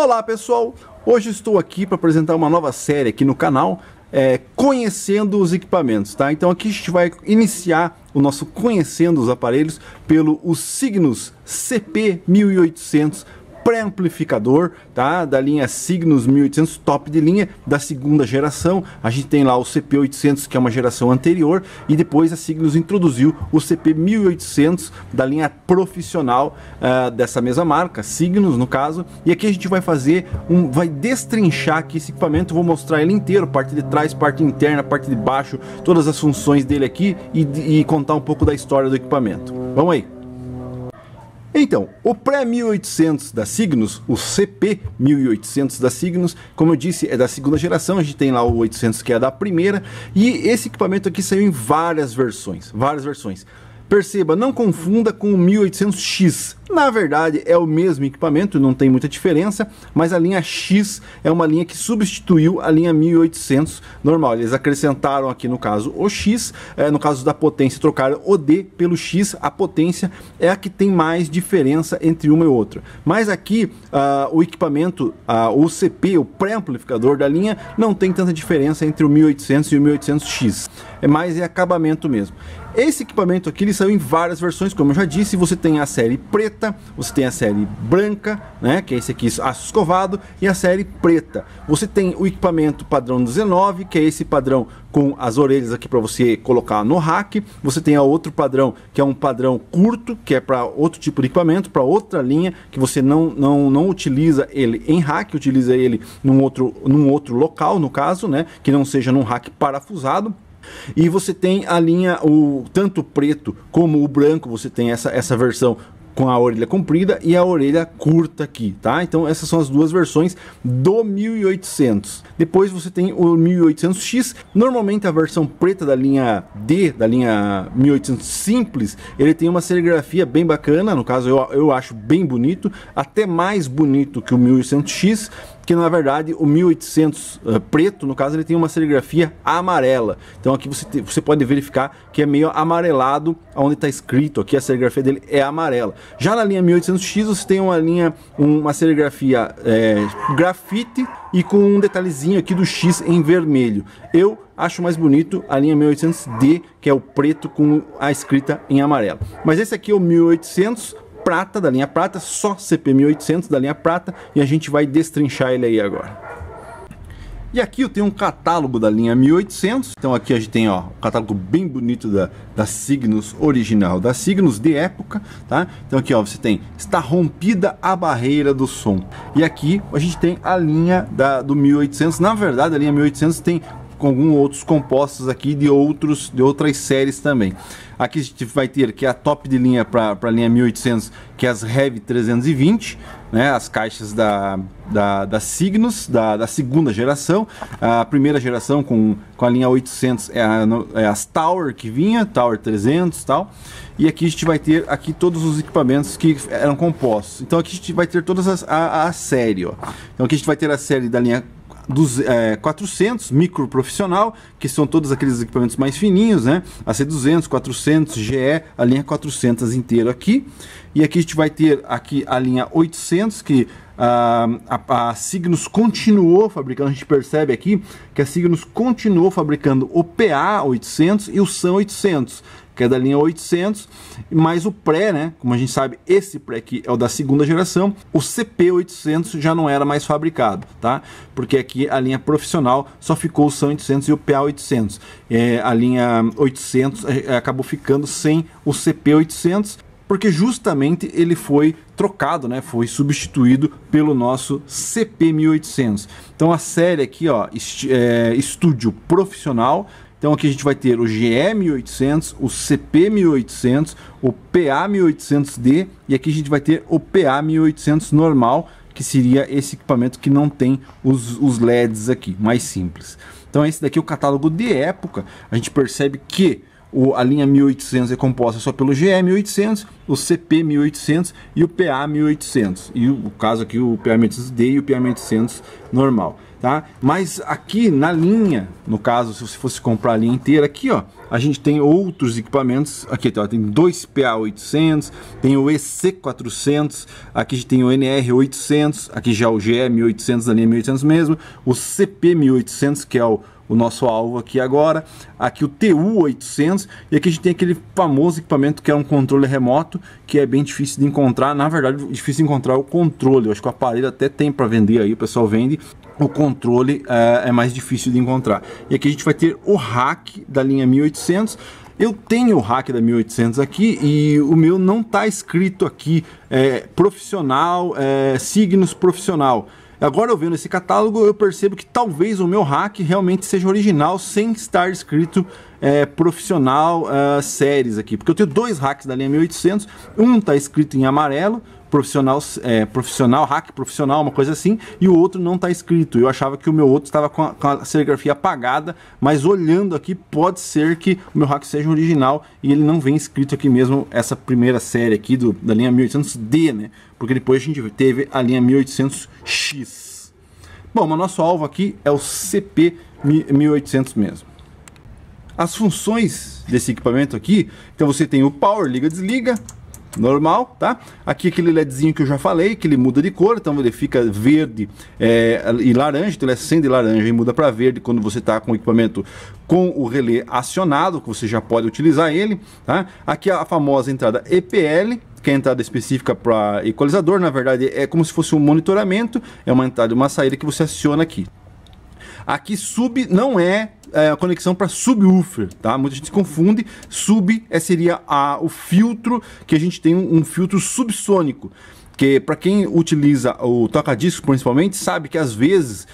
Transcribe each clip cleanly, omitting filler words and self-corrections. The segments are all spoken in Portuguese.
Olá pessoal, hoje estou aqui para apresentar uma nova série aqui no canal, conhecendo os equipamentos, tá? Então aqui a gente vai iniciar o nosso conhecendo os aparelhos pelo Cygnus CP1800 pré-amplificador, tá? Da linha Cygnus 1800 top de linha da segunda geração. A gente tem lá o CP800, que é uma geração anterior, e depois a Cygnus introduziu o CP1800 da linha profissional dessa mesma marca, Cygnus no caso. E aqui a gente vai fazer vai destrinchar aqui esse equipamento. Vou mostrar ele inteiro, parte de trás, parte interna, parte de baixo, todas as funções dele aqui e contar um pouco da história do equipamento. Vamos aí. Então, o pré-1800 da Cygnus, o CP1800 da Cygnus, como eu disse, é da segunda geração. A gente tem lá o 800 que é da primeira, e esse equipamento aqui saiu em várias versões, Perceba, não confunda com o 1800X. Na verdade é o mesmo equipamento, não tem muita diferença, mas a linha X é uma linha que substituiu a linha 1800 normal. Eles acrescentaram aqui no caso o X, no caso da potência trocaram o D pelo X. A potência é a que tem mais diferença entre uma e outra. Mas aqui o equipamento, o CP, o pré-amplificador da linha, não tem tanta diferença entre o 1800 e o 1800X. É mais acabamento mesmo. Esse equipamento aqui ele saiu em várias versões, como eu já disse. Você tem a série preta, você tem a série branca, né, que é esse aqui, aço escovado, e a série preta. Você tem o equipamento padrão 19, que é esse padrão com as orelhas aqui para você colocar no rack. Você tem a outro padrão, que é um padrão curto, que é para outro tipo de equipamento, para outra linha, que você não utiliza ele em rack, utiliza ele num outro local, no caso, né, que não seja num rack parafusado. E você tem a linha, tanto o preto como o branco, você tem essa versão com a orelha comprida e a orelha curta aqui, tá? Então essas são as duas versões do 1800. Depois você tem o 1800X. Normalmente a versão preta da linha D, da linha 1800 simples, ele tem uma serigrafia bem bacana. No caso eu acho bem bonito, até mais bonito que o 1800X, que na verdade o 1800 preto, no caso, ele tem uma serigrafia amarela. Então aqui você pode verificar que é meio amarelado onde está escrito aqui, a serigrafia dele é amarela. Já na linha 1800X você tem uma serigrafia grafite e com um detalhezinho aqui do X em vermelho. Eu acho mais bonito a linha 1800D, que é o preto com a escrita em amarelo. Mas esse aqui é o 1800 prata, da linha prata, só CP1800 da linha prata, e a gente vai destrinchar ele aí agora. E aqui eu tenho um catálogo da linha 1800. Então aqui a gente tem um catálogo bem bonito da Cygnus original, da Cygnus de época, tá? Então aqui você tem, está rompida a barreira do som. E aqui a gente tem a linha do 1800. Na verdade a linha 1800 tem com alguns outros compostos aqui de outras séries também. Aqui a gente vai ter que é a top de linha para a linha 1800, que é as Heavy 320, né, as caixas da Cygnus, da segunda geração. A primeira geração com a linha 800 é as Tower que vinha, Tower 300 e tal. E aqui a gente vai ter aqui todos os equipamentos que eram compostos. Então aqui a gente vai ter todas a série, ó. Então aqui a gente vai ter a série da linha 400 micro profissional, que são todos aqueles equipamentos mais fininhos, né? A C200, 400, GE, a linha 400 inteira aqui. E aqui a gente vai ter aqui a linha 800, que a Cygnus continuou fabricando. A gente percebe aqui que a Cygnus continuou fabricando o PA 800 e o SAM 800, que é da linha 800, mas o pré, né, como a gente sabe, esse pré aqui é o da segunda geração. O CP800 já não era mais fabricado, tá? Porque aqui a linha profissional só ficou o SAM 800 e o PA 800. A linha 800 acabou ficando sem o CP800, porque justamente ele foi trocado, né, foi substituído pelo nosso CP1800. Então a série aqui, ó, estúdio profissional. Então aqui a gente vai ter o GE1800, o CP1800, o PA1800D, e aqui a gente vai ter o PA1800 normal, que seria esse equipamento que não tem os LEDs aqui, mais simples. Então esse daqui é o catálogo de época. A gente percebe que a linha 1800 é composta só pelo GE 1800, o CP 1800 e o PA 1800. E o caso aqui, o PA 1800D e o PA 1800 normal. Tá? Mas aqui na linha, no caso, se você fosse comprar a linha inteira, aqui ó, a gente tem outros equipamentos. Aqui ó, tem dois PA800, tem o EC400, aqui a gente tem o NR800, aqui já o GE 1800 da linha 1800 mesmo, o CP 1800 que é o nosso alvo aqui agora, aqui o TU800, e aqui a gente tem aquele famoso equipamento que é um controle remoto, que é bem difícil de encontrar. Na verdade, difícil de encontrar o controle. Eu acho que o aparelho até tem para vender aí, o pessoal vende. O controle é mais difícil de encontrar. E aqui a gente vai ter o rack da linha 1800. Eu tenho o rack da 1800 aqui e o meu não está escrito aqui profissional, signos profissional. Agora eu vendo esse catálogo eu percebo que talvez o meu rack realmente seja original sem estar escrito profissional séries aqui. Porque eu tenho dois racks da linha 1800, um está escrito em amarelo, profissional, hack profissional, uma coisa assim, e o outro não está escrito. Eu achava que o meu outro estava com a serigrafia apagada, mas olhando aqui pode ser que o meu hack seja original e ele não vem escrito aqui mesmo, essa primeira série aqui da linha 1800D, né? Porque depois a gente teve a linha 1800X. Bom, mas nosso alvo aqui é o CP 1800 mesmo. As funções desse equipamento aqui, então você tem o power, liga, desliga, normal, tá? Aqui aquele LEDzinho que eu já falei, que ele muda de cor, então ele fica verde e laranja, então ele acende laranja e muda para verde quando você está com o equipamento com o relé acionado, que você já pode utilizar ele, tá? Aqui a famosa entrada EPL, que é a entrada específica para equalizador. Na verdade é como se fosse um monitoramento, é uma entrada e uma saída que você aciona aqui. Aqui sub não é a conexão para subwoofer, tá? Muita gente se confunde. Sub seria o filtro, que a gente tem um filtro subsônico. Que para quem utiliza o toca-discos principalmente, sabe que às vezes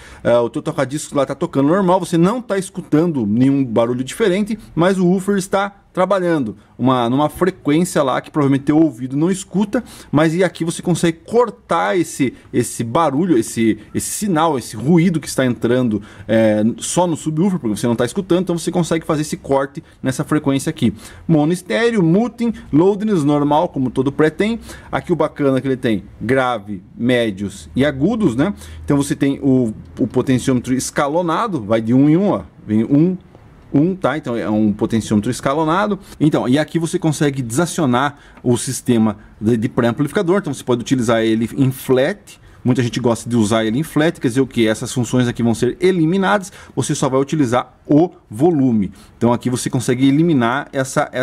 o teu toca-discos lá está tocando normal, você não está escutando nenhum barulho diferente, mas o woofer está trabalhando numa frequência lá que provavelmente teu ouvido não escuta, mas e aqui você consegue cortar esse barulho, esse sinal, esse ruído que está entrando só no subwoofer, porque você não está escutando, então você consegue fazer esse corte nessa frequência aqui. Mono estéreo, muting, loudness normal, como todo pré tem. Aqui o bacana é que ele tem grave, médios e agudos, né? Então você tem o potenciômetro escalonado, vai de 1 em 1, ó, vem 1, tá? Então é um potenciômetro escalonado. Então, e aqui você consegue desacionar o sistema de pré-amplificador, então você pode utilizar ele em flat. Muita gente gosta de usar ele em flat, quer dizer o que? Essas funções aqui vão ser eliminadas, você só vai utilizar o volume. Então aqui você consegue eliminar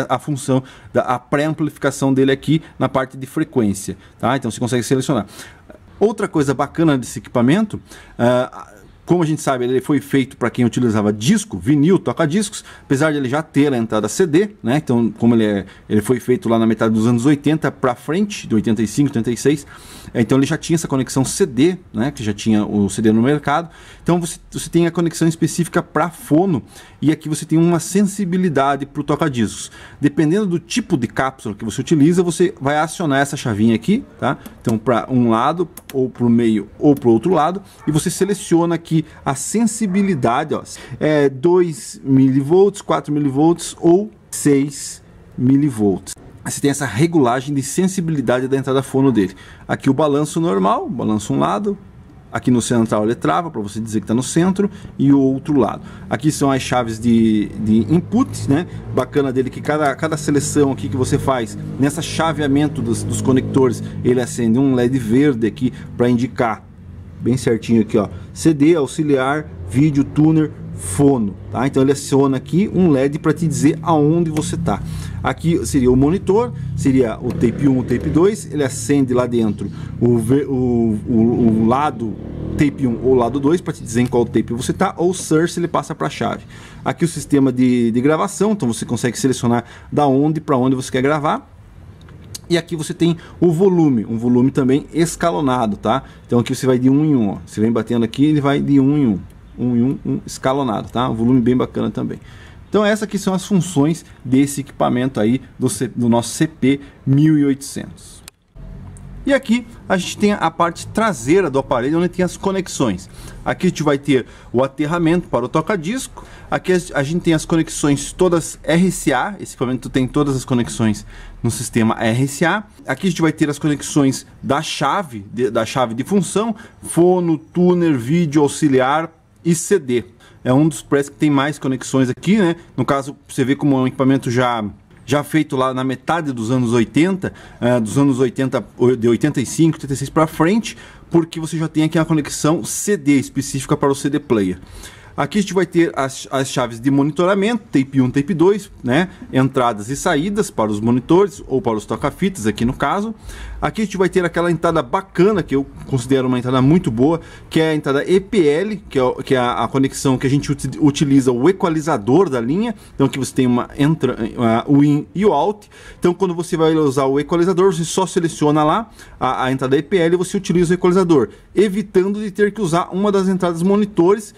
a função da pré-amplificação dele aqui na parte de frequência, tá? Então você consegue selecionar. Outra coisa bacana desse equipamento, como a gente sabe, ele foi feito para quem utilizava disco, vinil, toca-discos, apesar de ele já ter a entrada CD, né? Então, como ele foi feito lá na metade dos anos 80 para frente, de 85, 86, então ele já tinha essa conexão CD, né? Que já tinha o CD no mercado. Então você tem a conexão específica para fono, e aqui você tem uma sensibilidade para o toca-discos. Dependendo do tipo de cápsula que você utiliza, você vai acionar essa chavinha aqui, tá? Então para um lado, ou para o meio, ou para o outro lado, e você seleciona aqui a sensibilidade, ó, 2 mV, 4 mV ou 6 mV. Você tem essa regulagem de sensibilidade da entrada fono dele. Aqui o balanço normal, balanço um lado. Aqui no central ele trava, para você dizer que está no centro, e o outro lado. Aqui são as chaves de input, né? Bacana dele que cada seleção aqui que você faz, nessa chaveamento dos conectores, ele acende um LED verde aqui para indicar bem certinho aqui, ó, CD, auxiliar, vídeo, tuner, fono, tá? Então ele aciona aqui um LED para te dizer aonde você tá. Aqui seria o monitor, seria o tape 1, o tape 2, ele acende lá dentro o lado tape 1 ou lado 2 para te dizer em qual tape você tá, ou source ele passa para a chave. Aqui o sistema de gravação, então você consegue selecionar da onde para onde você quer gravar. E aqui você tem o volume, um volume também escalonado, tá? Então aqui você vai de 1 em 1, ó. Você vem batendo aqui, ele vai de 1 em 1, 1 em 1, escalonado, tá? Um volume bem bacana também. Então essas aqui são as funções desse equipamento aí do nosso CP 1800. E aqui a gente tem a parte traseira do aparelho, onde tem as conexões. Aqui a gente vai ter o aterramento para o toca-disco. Aqui a gente tem as conexões todas RCA. Esse equipamento tem todas as conexões no sistema RCA. Aqui a gente vai ter as conexões da chave de função, fono, tuner, vídeo, auxiliar e CD. É um dos press que tem mais conexões aqui, né? No caso, você vê como é um equipamento já feito lá na metade dos anos 80, de 85, 86 para frente, porque você já tem aqui a conexão CD específica para o CD player. Aqui a gente vai ter as chaves de monitoramento, tape 1, tape 2, né? Entradas e saídas para os monitores ou para os toca-fitas aqui no caso. Aqui a gente vai ter aquela entrada bacana, que eu considero uma entrada muito boa, que é a entrada EPL, que é a conexão que a gente utiliza o equalizador da linha. Então aqui você tem o in e o out. Então quando você vai usar o equalizador, você só seleciona lá a entrada EPL e você utiliza o equalizador, evitando de ter que usar uma das entradas monitores,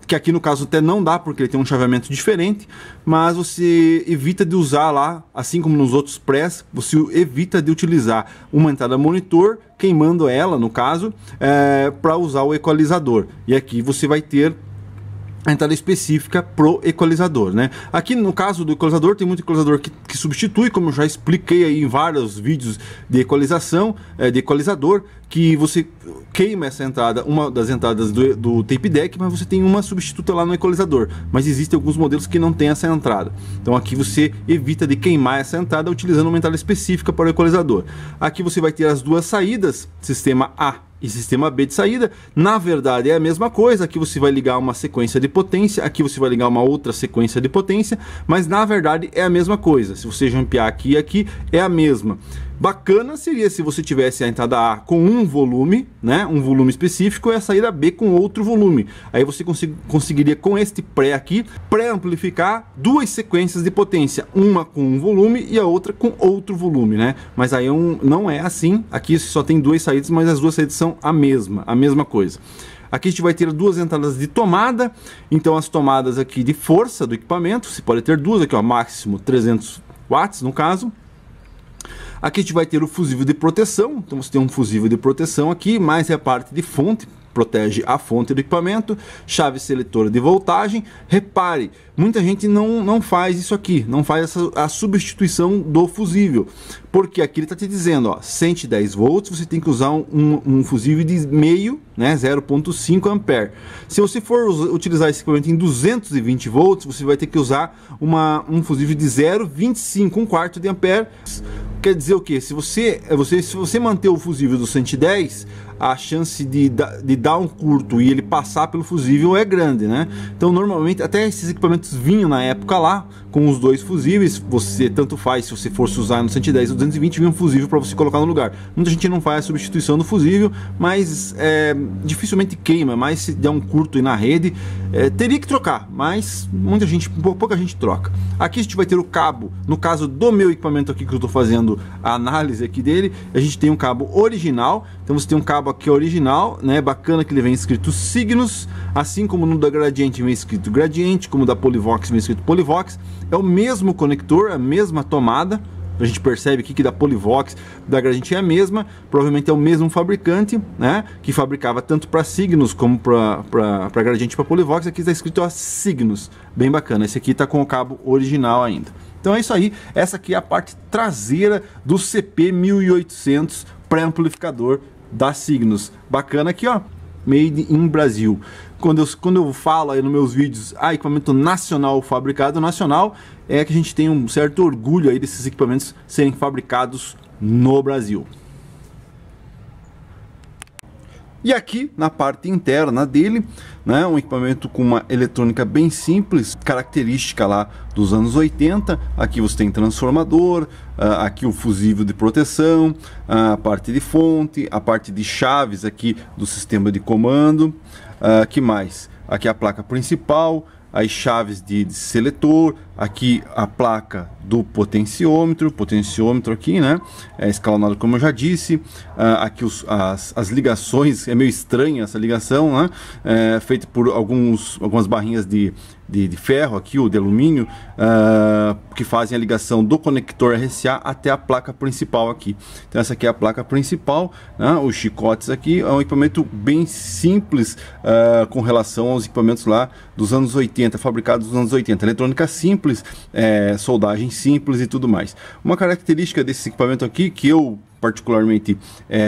que aqui no caso até não dá, porque ele tem um chaveamento diferente, mas você evita de usar lá, assim como nos outros press, você evita de utilizar uma entrada monitor, queimando ela no caso, para usar o equalizador. E aqui você vai ter a entrada específica pro equalizador, né? Aqui no caso do equalizador, tem muito equalizador que substitui, como eu já expliquei aí em vários vídeos de equalização, de equalizador, que você queima essa entrada, uma das entradas do tape deck, mas você tem uma substituta lá no equalizador. Mas existem alguns modelos que não tem essa entrada. Então aqui você evita de queimar essa entrada utilizando uma entrada específica para o equalizador. Aqui você vai ter as duas saídas, sistema A e sistema B de saída. Na verdade é a mesma coisa. Aqui você vai ligar uma sequência de potência, aqui você vai ligar uma outra sequência de potência, mas na verdade é a mesma coisa. Se você jumpear aqui e aqui, é a mesma. Bacana seria se você tivesse a entrada A com um volume, né, um volume específico, e a saída B com outro volume. Aí você conseguiria com este pré aqui, pré-amplificar duas sequências de potência, uma com um volume e a outra com outro volume, né? Mas aí não é assim. Aqui só tem duas saídas, mas as duas saídas são a mesma coisa. Aqui a gente vai ter duas entradas de tomada, então as tomadas aqui de força do equipamento, você pode ter duas aqui, ó, máximo 300 watts no caso. Aqui a gente vai ter o fusível de proteção, então você tem um fusível de proteção aqui, mais é a parte de fonte, protege a fonte do equipamento, chave seletora de voltagem. Repare, muita gente não faz isso aqui, não faz a substituição do fusível, porque aqui ele está te dizendo, ó, 110 volts, você tem que usar um fusível de meio, né, 0,5 ampere. Se você for utilizar esse equipamento em 220 volts, você vai ter que usar um fusível de 0,25, um quarto de ampere. Quer dizer o que? Se você manter o fusível do 110, a chance de dar um curto e ele passar pelo fusível é grande, né? Então normalmente até esses equipamentos vinham na época lá com os dois fusíveis. Você tanto faz, se você fosse usar no 110 ou 220, vinha um fusível para você colocar no lugar. Muita gente não faz a substituição do fusível, mas dificilmente queima. Mas se der um curto aí na rede, teria que trocar, mas pouca gente troca. Aqui a gente vai ter o cabo. No caso do meu equipamento aqui que eu estou fazendo a análise aqui dele, a gente tem um cabo original. Então você tem um cabo aqui original, né? Bacana, que ele vem escrito Cygnus, assim como no da Gradiente vem escrito Gradiente, como da Polivox vem escrito Polivox. É o mesmo conector, a mesma tomada. A gente percebe aqui que da Polivox, da Gradiente é a mesma. Provavelmente é o mesmo fabricante, né? Que fabricava tanto para Cygnus como para Gradiente e para Polivox. Aqui está escrito a Cygnus, bem bacana. Esse aqui está com o cabo original ainda. Então é isso aí. Essa aqui é a parte traseira do CP1800 pré-amplificador da Cygnus. Bacana aqui, ó, made in Brasil. Quando eu falo aí nos meus vídeos, equipamento nacional, fabricado nacional, é que a gente tem um certo orgulho aí desses equipamentos serem fabricados no Brasil. E aqui na parte interna dele, né, um equipamento com uma eletrônica bem simples, característica lá dos anos 80. Aqui você tem transformador, aqui o fusível de proteção, a parte de fonte, a parte de chaves aqui do sistema de comando. Que mais? Aqui a placa principal, as chaves de seletor, aqui a placa do potenciômetro aqui, né, é escalonado como eu já disse. Aqui as ligações, é meio estranha essa ligação, né, feita por algumas barrinhas de ferro aqui, ou de alumínio, que fazem a ligação do conector RCA até a placa principal aqui. Então essa aqui é a placa principal, né, os chicotes aqui. É um equipamento bem simples com relação aos equipamentos lá dos anos 80, fabricados nos anos 80. Eletrônica simples, soldagem simples e tudo mais. Uma característica desse equipamento aqui, que eu particularmente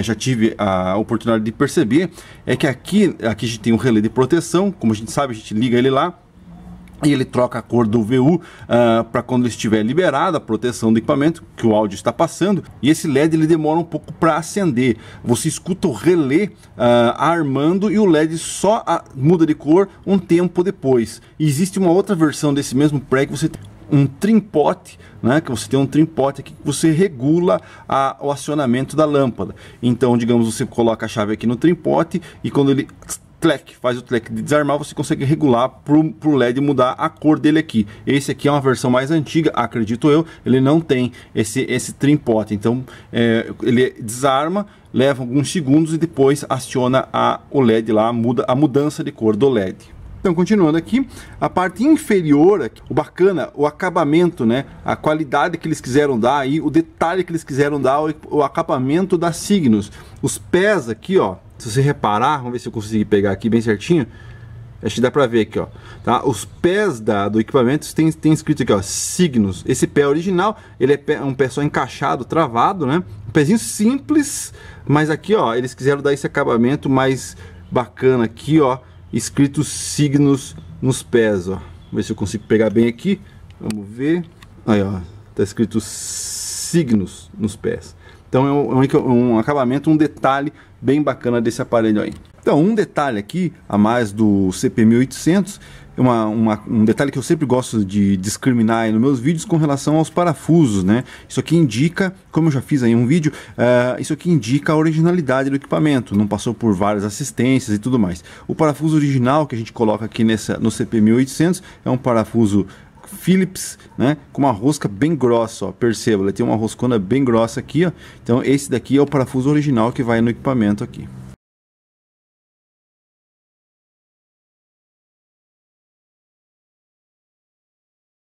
já tive a oportunidade de perceber, é que aqui a gente tem um relé de proteção. Como a gente sabe, a gente liga ele lá e ele troca a cor do VU para quando ele estiver liberado a proteção do equipamento, que o áudio está passando. E esse LED ele demora um pouco para acender. Você escuta o relé armando e o LED só muda de cor um tempo depois. E existe uma outra versão desse mesmo pré que você tem um trim-pot, né, que você tem um trim-pot aqui que você regula o acionamento da lâmpada. Então, digamos, você coloca a chave aqui no trim-pot e quando ele faz o tleque de desarmar, você consegue regular para o LED mudar a cor dele aqui. Esse aqui é uma versão mais antiga, acredito eu, ele não tem esse trim-pot. Então ele desarma, leva alguns segundos e depois aciona o LED lá, muda a mudança de cor do LED. Então, continuando aqui, a parte inferior, aqui, o bacana, o acabamento, né, a qualidade que eles quiseram dar aí, o detalhe que eles quiseram dar, o acabamento da Cygnus. Os pés aqui, ó, se você reparar, vamos ver se eu consigo pegar aqui bem certinho. Acho que dá pra ver aqui, ó, tá? Os pés do equipamento tem escrito aqui, ó, Cygnus. Esse pé original, ele é um pé só encaixado, travado, né? Um pezinho simples, mas aqui, ó, eles quiseram dar esse acabamento mais bacana aqui, ó, escrito Cygnus nos pés, ó. Vamos ver se eu consigo pegar bem aqui. Vamos ver. Aí, ó, tá escrito Cygnus nos pés. Então é um acabamento, um detalhe bem bacana desse aparelho aí. Então, um detalhe aqui a mais do CP1800, um detalhe que eu sempre gosto de discriminar aí nos meus vídeos com relação aos parafusos, né? Isso aqui indica, como eu já fiz aí um vídeo, isso aqui indica a originalidade do equipamento, não passou por várias assistências e tudo mais. O parafuso original que a gente coloca aqui no CP1800 é um parafuso Phillips, né, com uma rosca bem grossa, ó, perceba, ele tem uma roscona bem grossa aqui, ó. Então esse daqui é o parafuso original que vai no equipamento aqui.